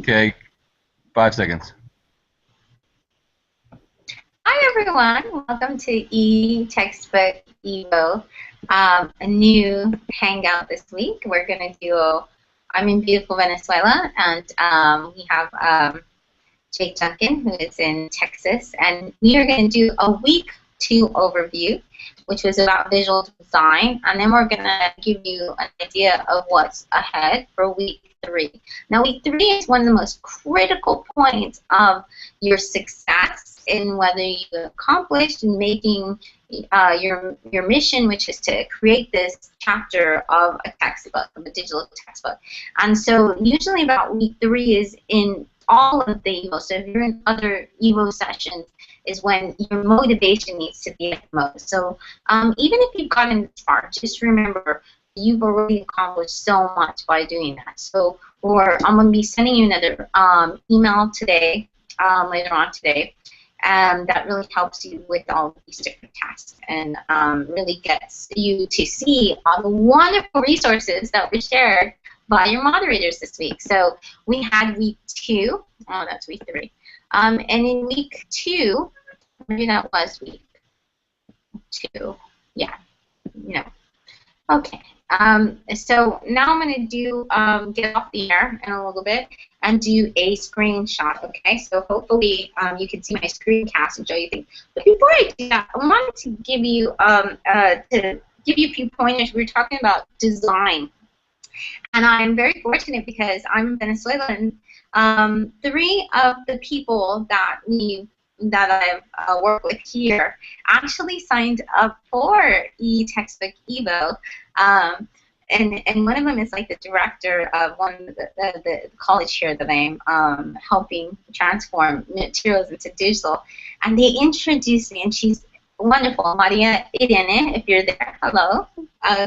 Okay, 5 seconds. Hi everyone, welcome to Textbook Evo, a new hangout this week. We're going to I'm in beautiful Venezuela, and we have Jake Duncan, who is in Texas, and we are going to do a week 2 overview, which was about visual design, and then we're going to give you an idea of what's ahead for week 3. Now, week 3 is one of the most critical points of your success in whether you accomplished in making your mission, which is to create this chapter of a textbook, of a digital textbook. And so usually about week 3 is in all of the EVO. So if you're in other EVO sessions, is when your motivation needs to be at the most. So even if you've gotten this far, just remember you've already accomplished so much by doing that. So I'm going to be sending you another email today, later on today, that really helps you with all these different tasks and really gets you to see all the wonderful resources that were shared by your moderators this week. So we had week 2. Oh, that's week 3. And in week 2, maybe that was week 2. Yeah, no. Okay. So now I'm going to do get off the air in a little bit and do a screenshot. Okay. So hopefully you can see my screencast and show you things. But before I do that, I wanted to give you a few pointers. We were talking about design. And I'm very fortunate because I'm Venezuelan. 3 of the people that I've worked with here actually signed up for eTextbook Evo. And one of them is like the director of one of the college here that I'm helping transform materials into digital. And they introduced me, and she's wonderful, Maria Irene, if you're there. Hello.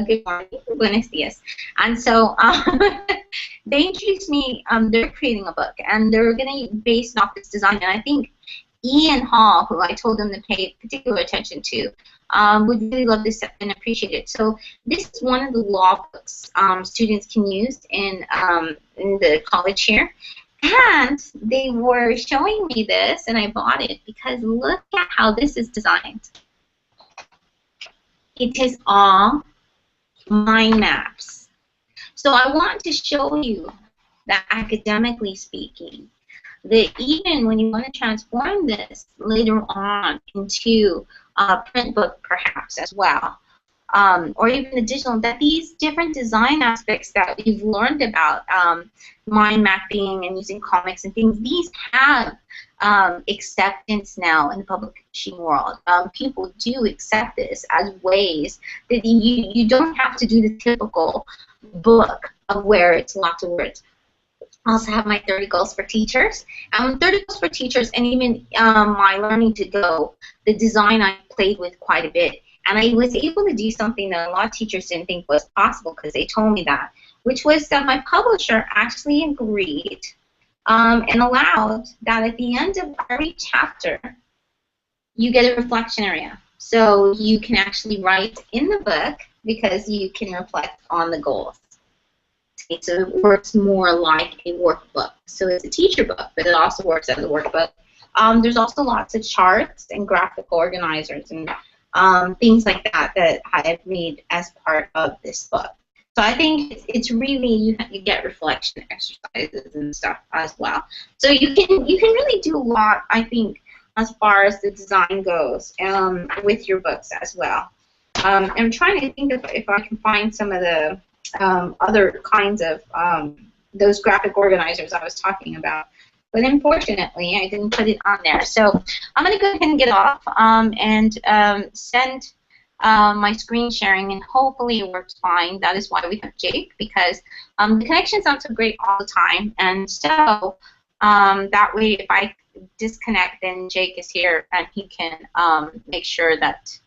Good morning. Buenos dias. And so they introduced me, they're creating a book, and they're going to be based off this design. And I think Ian Hall, who I told them to pay particular attention to, would really love this and appreciate it. So this is one of the law books students can use in the college here. And they were showing me this, and I bought it because look at how this is designed. It is all mind maps. So I want to show you that academically speaking, that even when you want to transform this later on into a print book perhaps as well, or even the digital, that these different design aspects that we've learned about, mind mapping and using comics and things, these have acceptance now in the publishing world. People do accept this as ways that you don't have to do the typical book of where it's lots of words. I also have my 30 goals for teachers. 30 goals for teachers, and even my learning to go, the design I played with quite a bit. And I was able to do something that a lot of teachers didn't think was possible because they told me that, which was that my publisher actually agreed and allowed that at the end of every chapter, you get a reflection area. So you can actually write in the book because you can reflect on the goals. So it works more like a workbook. So it's a teacher book, but it also works as a workbook. There's also lots of charts and graphic organizers and things like that that I've made as part of this book. So I think it's really, you get reflection exercises and stuff as well. So you can really do a lot, I think, as far as the design goes with your books as well. I'm trying to think if I can find some of the other kinds of those graphic organizers I was talking about. But unfortunately, I didn't put it on there. So I'm going to go ahead and get off and send my screen sharing, and hopefully it works fine. That is why we have Jake, because the connection's not so great all the time. And so that way, if I disconnect, then Jake is here, and he can make sure that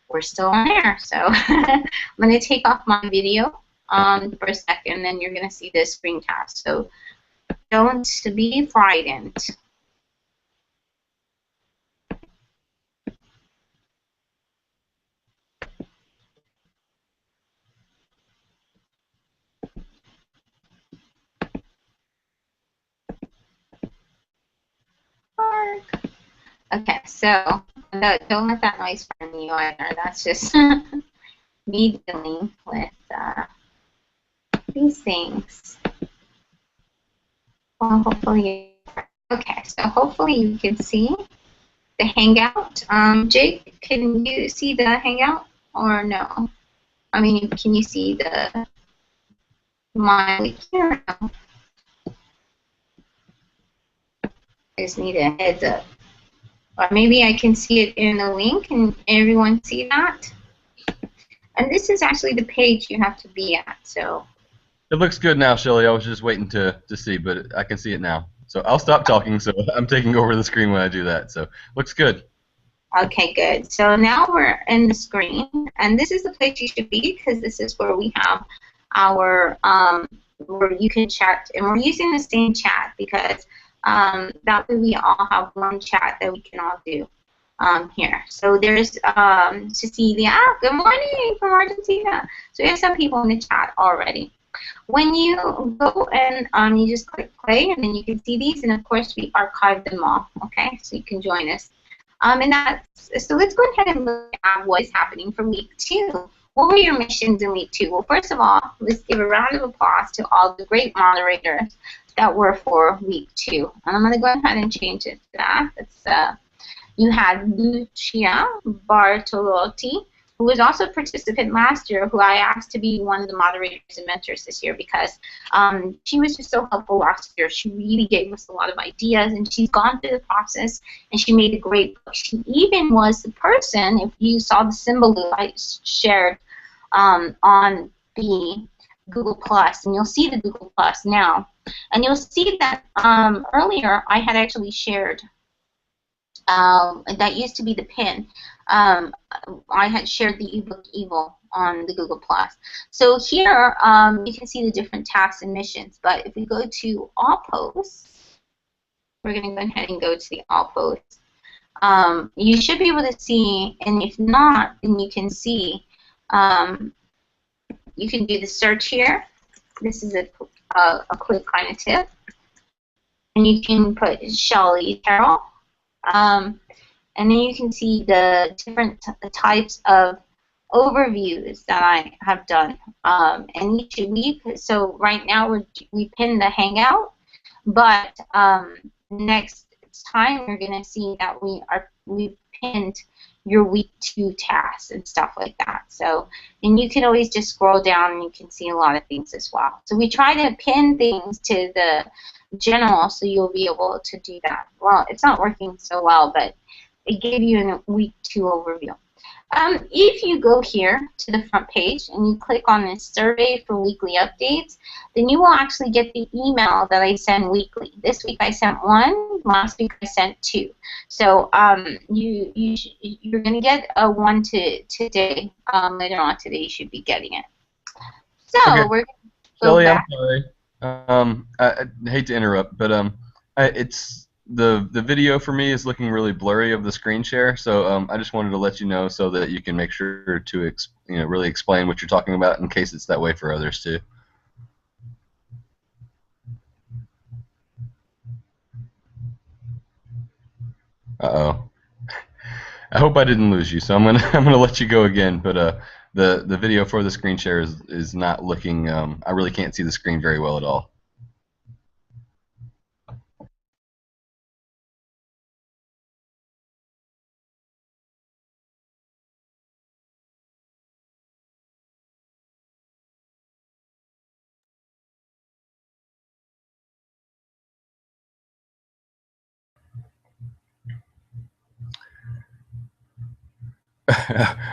we're still on air. So I'm going to take off my video for a second, then you're going to see this screencast. So don't be frightened. Okay, so don't let that noise frighten you either. That's just me dealing with these things. Well, hopefully, okay, so hopefully you can see the Hangout. Jake, can you see the Hangout or no? I mean, can you see my wiki or no? I just need a heads up. Or maybe I can see it in the link. Can everyone see that? And this is actually the page you have to be at. So It looks good now, Shelly. I was just waiting to see, but I can see it now. So I'll stop talking. So I'm taking over the screen when I do that. So looks good. okay, good. So now we're in the screen, and this is the place you should be because this is where we have our where you can chat, and we're using the same chat because that way we all have one chat that we can all do here. So there's Cecilia. Good morning from Argentina. So we have some people in the chat already. When you go and you just click play, and then you can see these, and of course we archive them all. Okay, so you can join us. And that's so. Let's go ahead and look at what is happening for week 2. What were your missions in week 2? Well, first of all, let's give a round of applause to all the great moderators that were for week 2. And I'm going to go ahead and change it to that. It's you had Lucia Bartolotti, who was also a participant last year, who I asked to be one of the moderators and mentors this year because she was just so helpful last year. She really gave us a lot of ideas, and she's gone through the process, and she made a great book. She even was the person, if you saw the symbol that I shared on the Google Plus, and you'll see the Google Plus now, and you'll see that earlier I had actually shared that used to be the pin. I had shared the eBookEVO on the Google Plus. So here you can see the different tasks and missions. But if we go to all posts, we're going to go ahead and go to the all posts. You should be able to see, and if not, then you can see. You can do the search here. This is a quick kind of tip, and you can put Shelley Terrell. And then you can see the different types of overviews that I have done. And each week, so right now we pinned the Hangout, but next time you're going to see that we've pinned your week 2 tasks and stuff like that. So, and you can always just scroll down and you can see a lot of things as well. So we try to pin things to the general so you'll be able to do that. Well, it's not working so well, but it gave you a week 2 overview. If you go here to the front page and you click on this survey for weekly updates, then you will actually get the email that I send weekly. This week I sent 1. Last week I sent 2. So you're going to get a 1 today. Later on today you should be getting it. So Okay. we're going to go Shelly, back. I'm sorry. I hate to interrupt, but it's the video for me is looking really blurry of the screen share. So I just wanted to let you know so that you can make sure to really explain what you're talking about in case it's that way for others too. Uh-oh. I hope I didn't lose you, so I'm gonna let you go again. But the video for the screen share is not looking. I really can't see the screen very well at all.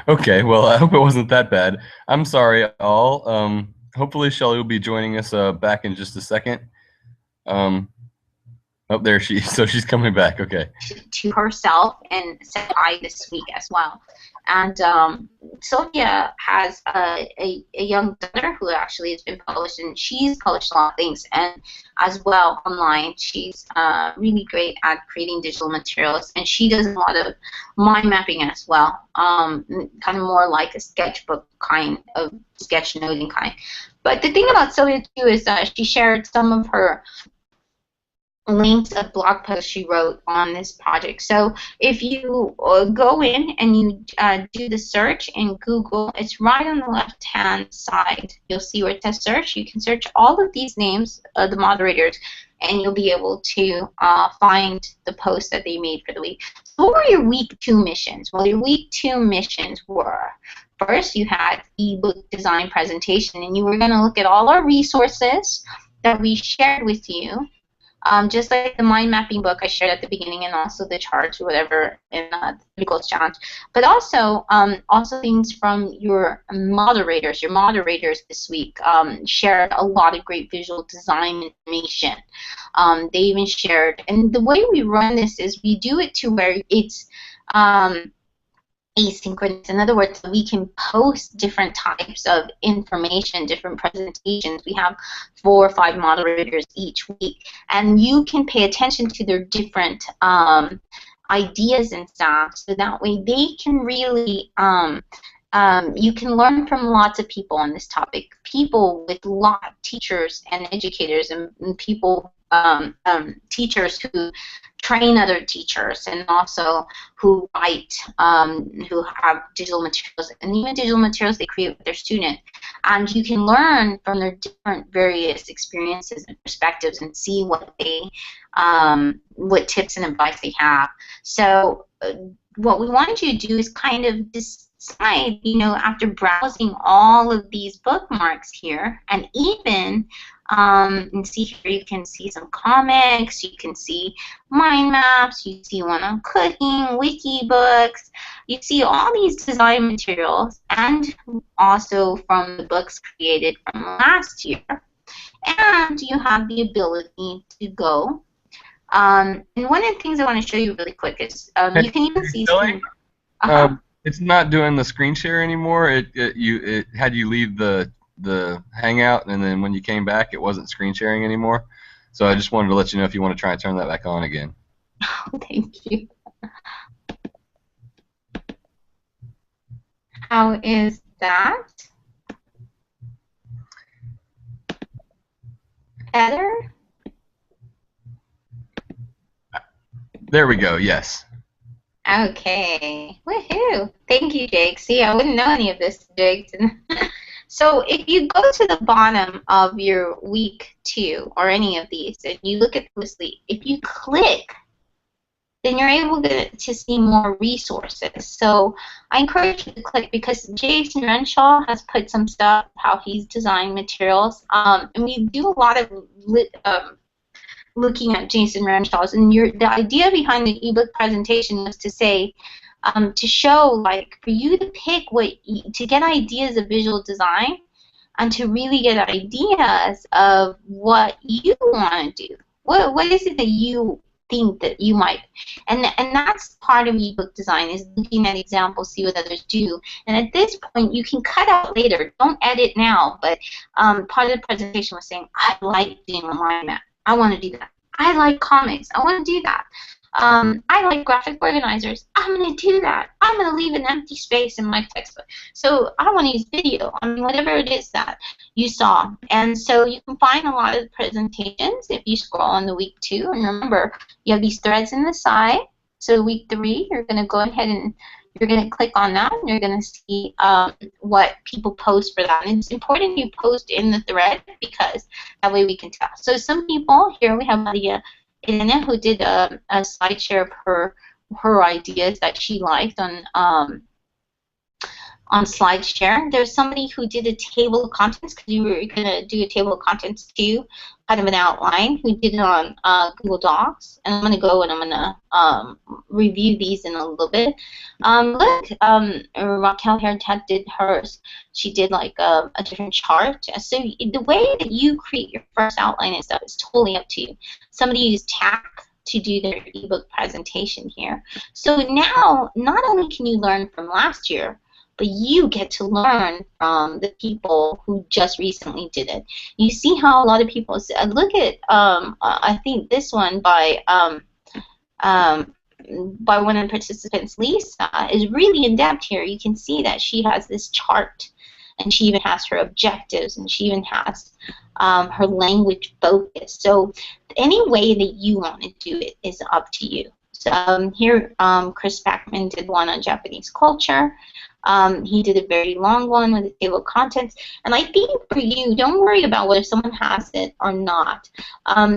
Okay, well, I hope it wasn't that bad. I'm sorry, all. Hopefully, Shelly will be joining us back in just a second. Oh, there so she's coming back. Okay. To herself and said hi this week as well. And Sylvia has a young daughter who actually has been published, and she's published a lot of things, and as well online. She's really great at creating digital materials, and she does a lot of mind mapping as well, kind of more like a sketchbook kind of sketchnoting kind. But the thing about Sylvia too is that she shared some of her links of blog posts she wrote on this project. So if you go in and you do the search in Google, it's right on the left-hand side. You'll see where it says search. You can search all of these names, the moderators, and you'll be able to find the posts that they made for the week. So what were your week 2 missions? Well, your week 2 missions were, first you had ebook design presentation, and you were going to look at all our resources that we shared with you. Just like the mind mapping book I shared at the beginning, and also the charts or whatever in the 3 Goals Challenge, but also things from your moderators. Your moderators this week shared a lot of great visual design information. They even shared, and the way we run this is we do it to where it's asynchronous. In other words, we can post different types of information, different presentations. We have 4 or 5 moderators each week, and you can pay attention to their different ideas and stuff, so that way they can really you can learn from lots of people on this topic. People with teachers and educators, and people teachers who train other teachers, and also who write, who have digital materials, and even digital materials they create with their students. And you can learn from their different various experiences and perspectives, and see what they, what tips and advice they have. So what we want you to do is kind of decide, you know, after browsing all of these bookmarks here, and even and see here, you can see some comics, you can see mind maps, you see one on cooking, wiki books, you see all these design materials, and also from the books created from last year. And you have the ability to go. And one of the things I want to show you really quick is Hey, you can even see Billy? some. It's not doing the screen share anymore. It had you leave the Hangout, and then when you came back, it wasn't screen sharing anymore. So I just wanted to let you know if you want to try and turn that back on again. Thank you. How is that? Better? There we go. Yes. Okay. Woohoo! Thank you, Jake. See, I wouldn't know any of this, Jake. So if you go to the bottom of your week 2 or any of these, and you look at the list, if you click, then you're able to see more resources. So I encourage you to click, because Jason Renshaw has put some stuff, how he's designed materials. And we do a lot of looking at Jason Renshaw's, and the idea behind the ebook presentation was to say, to show, like, for you to pick to get ideas of visual design, and to really get ideas of what you want to do. What is it that you think that you might, and that's part of ebook design, is looking at examples, see what others do, and at this point you can cut out later, don't edit now, but part of the presentation was saying, I like doing a mind map, I want to do that. I like comics, I want to do that. I like graphic organizers, I'm going to do that. I'm going to leave an empty space in my textbook. So I want to use video, I mean, whatever it is that you saw. And so you can find a lot of the presentations if you scroll on the week 2. And remember, you have these threads in the side. So week 3, you're going to go ahead and you're going to click on that, and you're going to see what people post for that. And it's important you post in the thread, because that way we can tell. So some people, here we have Maria Elena, who did a slide share of her ideas that she liked on SlideShare. There's somebody who did a table of contents, because you were going to do a table of contents too, kind of an outline, who did it on Google Docs. And I'm going to go and I'm going to review these in a little bit. Look, Raquel Herentech did hers. She did like a different chart. So the way that you create your first outline and stuff is totally up to you. Somebody used TAC to do their ebook presentation here. So now, not only can you learn from last year, but you get to learn from the people who just recently did it. You see how a lot of people look at, I think this one by one of the participants, Lisa, is really in depth here. You can see that she has this chart and she even has her objectives, and she even has her language focus. So any way that you want to do it is up to you. So here, Chris Backman did one on Japanese culture. He did a very long one with a table of contents. And I think for you, don't worry about whether someone has it or not.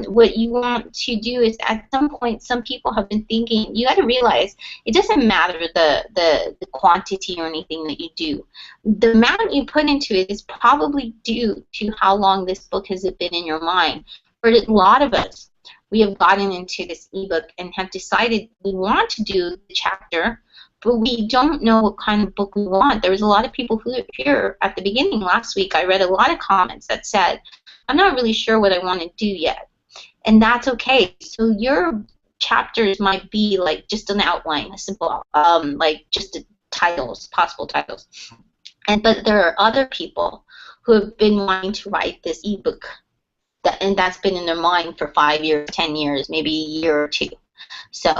What you want to do is, at some point, some people have been thinking, you got to realize it doesn't matter the quantity or anything that you do. The amount you put into it is probably due to how long this book has been in your mind. For a lot of us, we have gotten into this ebook and have decided we want to do the chapter, but we don't know what kind of book we want. There was a lot of people who here at the beginning last week. I read a lot of comments that said, I'm not really sure what I want to do yet. And that's okay. So your chapters might be like just an outline, a simple, like just titles, possible titles. But there are other people who have been wanting to write this ebook, and that's been in their mind for 5 years, 10 years, maybe a year or two. So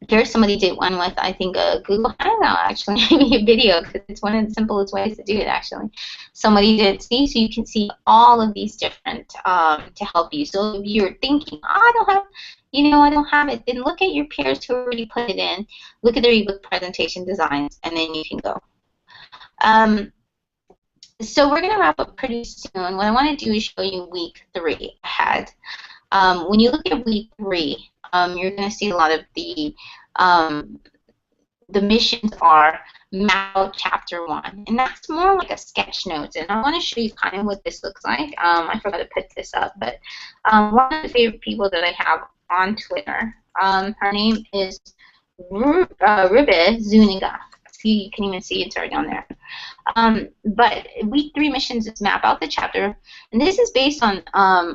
here's somebody did one with, I think, a Google Hangout, actually, maybe a video, because it's one of the simplest ways to do it, actually. Somebody did, see, so you can see all of these different to help you. So if you're thinking, oh, I don't have it, then look at your peers who already put it in, look at their ebook presentation designs, and then you can go. So we're going to wrap up pretty soon. What I want to do is show you week 3 ahead. When you look at week 3, you're going to see a lot of the missions are map out chapter 1, and that's more like a sketch notes. And I want to show you kind of what this looks like. I forgot to put this up, but one of the favorite people that I have on Twitter, her name is Ribe Zuniga. See, you can even see it's already on there. But week 3 missions is map out the chapter, and this is based on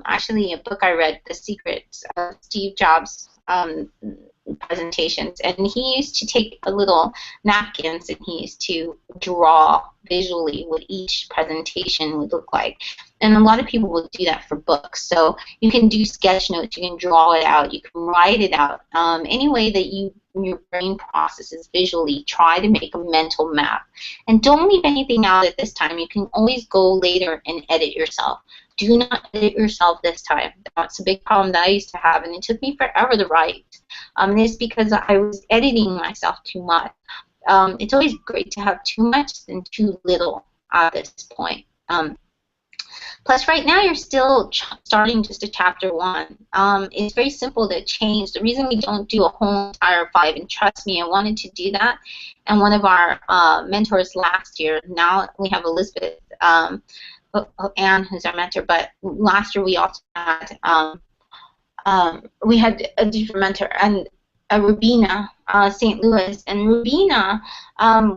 actually a book I read, The Secrets of Steve Jobs presentations, and he used to take a little napkins and he used to draw visually what each presentation would look like. And a lot of people will do that for books. So you can do sketch notes, you can draw it out, you can write it out. Any way that your brain processes visually, try to make a mental map. And don't leave anything out at this time. You can always go later and edit yourself. Do not edit yourself this time. That's a big problem that I used to have, and it took me forever to write. And it's because I was editing myself too much. It's always great to have too much than too little at this point. Plus, right now you're still starting just a chapter 1. It's very simple to change. The reason we don't do a whole entire 5, and trust me, I wanted to do that, and one of our mentors last year, now we have Elizabeth, Anne, who's our mentor, but last year we also had a different mentor, and Rubina, St. Louis, and Rubina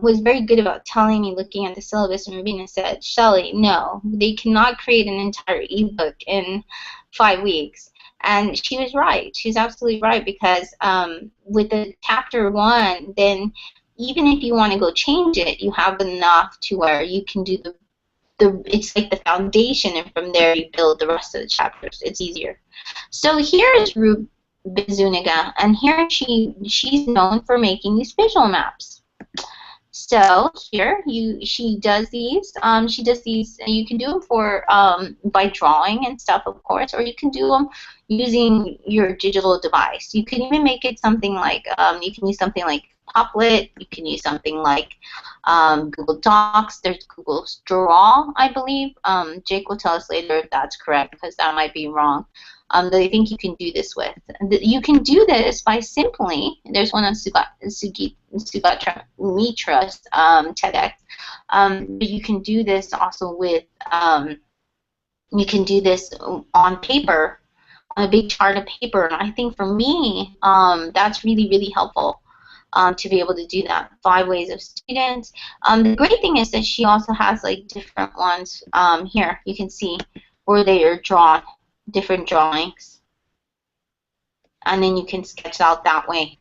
was very good about telling me, looking at the syllabus, and Rubina said, Shelley, no, they cannot create an entire ebook in 5 weeks. And she was right. She's absolutely right, because with the chapter 1, then even if you want to go change it, you have enough to where you can do it's like the foundation, and from there you build the rest of the chapters. It's easier. So here is Rube Zuniga, and here she's known for making these visual maps. So here she does these. You can do them for by drawing and stuff, of course, or you can do them using your digital device. You can even make it something like you can use something like Poplet. You can use something like Google Docs. There's Google Draw, I believe. Jake will tell us later if that's correct, because that might be wrong. That I think you can do this with. You can do this by simply, there's one on Sugatra Mitra's TEDx, but you can do this also with, you can do this on paper, on a big chart of paper, and I think for me, that's really, really helpful. To be able to do that. 5 ways of students. The great thing is that she also has like different ones. Here you can see where they are drawn, different drawings, and then you can sketch out that way.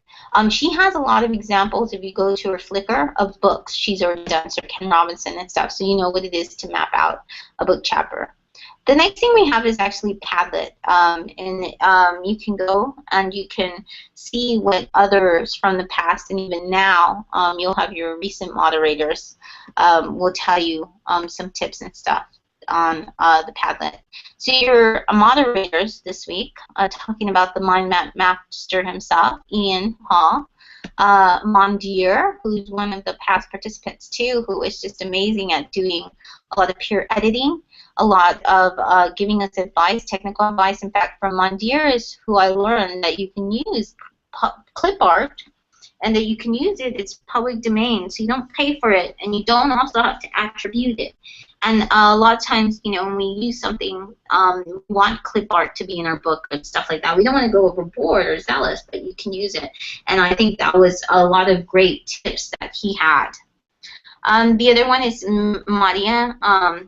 She has a lot of examples. If you go to her Flickr, of books she's already done, Sir Ken Robinson and stuff, so you know what it is to map out a book chapter. The next thing we have is actually Padlet, and you can go and you can see what others from the past and even now, you'll have your recent moderators will tell you some tips and stuff on the Padlet. So your moderators this week, talking about the mind map master himself, Ian Hall, Mondier, who's one of the past participants too, who is just amazing at doing a lot of peer editing, a lot of giving us advice, technical advice. In fact, from Mondier is who I learned that you can use clip art and that you can use it. It's public domain, so you don't pay for it, and you don't also have to attribute it. And a lot of times, you know, when we use something, we want clip art to be in our book and stuff like that. We don't want to go overboard or zealous, but you can use it. And I think that was a lot of great tips that he had. The other one is Maria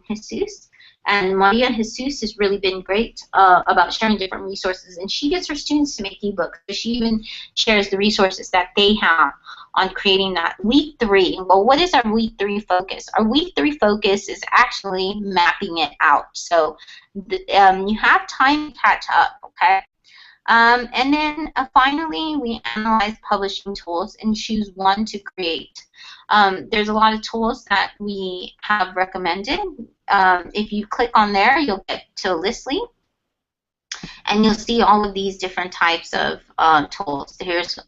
Jesus. And Maria Jesus has really been great about sharing different resources. And she gets her students to make ebooks. So she even shares the resources that they have on creating that. Week 3, well, what is our week 3 focus? Our week 3 focus is actually mapping it out. So you have time to catch up, okay? And then finally, we analyze publishing tools and choose one to create. There's a lot of tools that we have recommended. If you click on there, you'll get to Listly, and you'll see all of these different types of tools. There's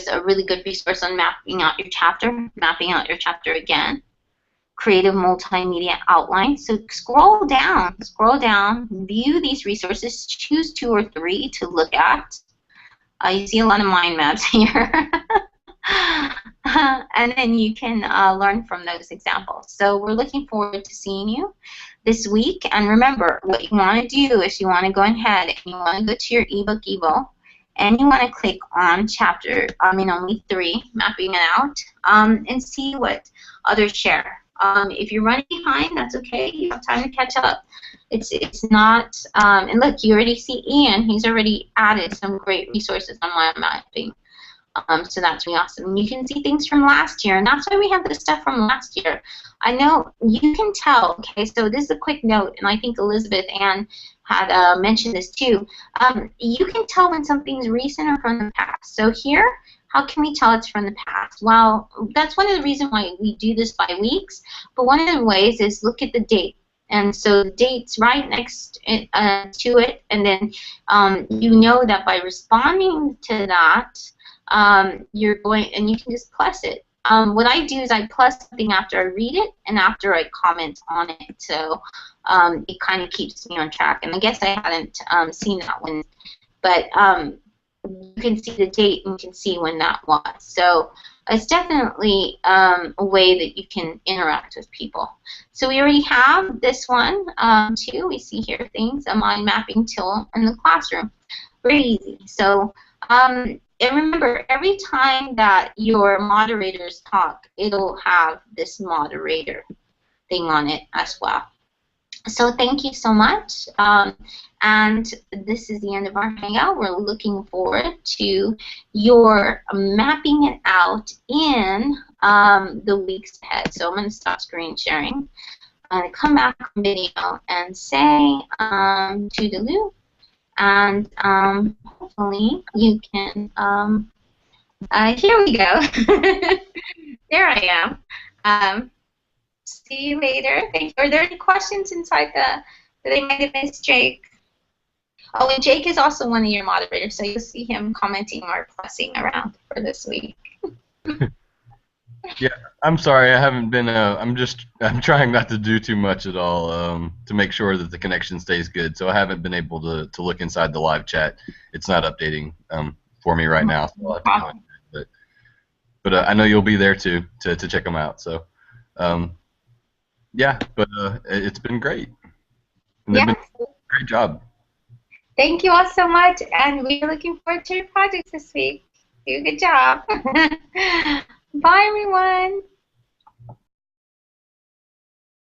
a really good resource on mapping out your chapter again. Creative multimedia outline. So scroll down, view these resources, choose 2 or 3 to look at. You see a lot of mind maps here. And then you can learn from those examples. So we're looking forward to seeing you this week. And remember, what you want to do is you want to go ahead and you want to go to your eBookEVO, and you want to click on on week 3, mapping it out, and see what others share. If you're running behind, that's okay. You have time to catch up. It's not, and look, you already see Ian. He's already added some great resources on mind mapping. So that's really awesome. You can see things from last year, and that's why we have this stuff from last year. I know you can tell, okay, so this is a quick note, and I think Elizabeth Ann had mentioned this too. You can tell when something's recent or from the past. So here, how can we tell it's from the past? Well, that's one of the reasons why we do this by weeks, but one of the ways is look at the date. And so the date's right next to it, and then you know that by responding to that, you're going, and you can just plus it. What I do is I plus something after I read it and after I comment on it, so it kind of keeps me on track. And I guess I hadn't seen that one, but you can see the date and you can see when that was. So it's definitely a way that you can interact with people. So we already have this one too. We see here things, a mind mapping tool in the classroom. Very easy. So and remember, every time that your moderators talk, it'll have this moderator thing on it as well. So thank you so much. And this is the end of our hangout. We're looking forward to your mapping it out in the weeks ahead. So I'm going to stop screen sharing. I'm going to come back on video and say toodaloo. And hopefully you can, here we go. There I am. See you later. Thank you. Are there any questions inside that they might have missed, Jake? Oh, and Jake is also one of your moderators, so you'll see him commenting or plussing around for this week. Yeah, I'm sorry, I haven't been. I'm trying not to do too much at all to make sure that the connection stays good. So I haven't been able to look inside the live chat. It's not updating for me right now. So I'll have to comment. But I know you'll be there too to check them out. So yeah, but it's been great. And they've been great job. Thank you all so much, and we're looking forward to your projects this week. Do a good job. Bye, everyone.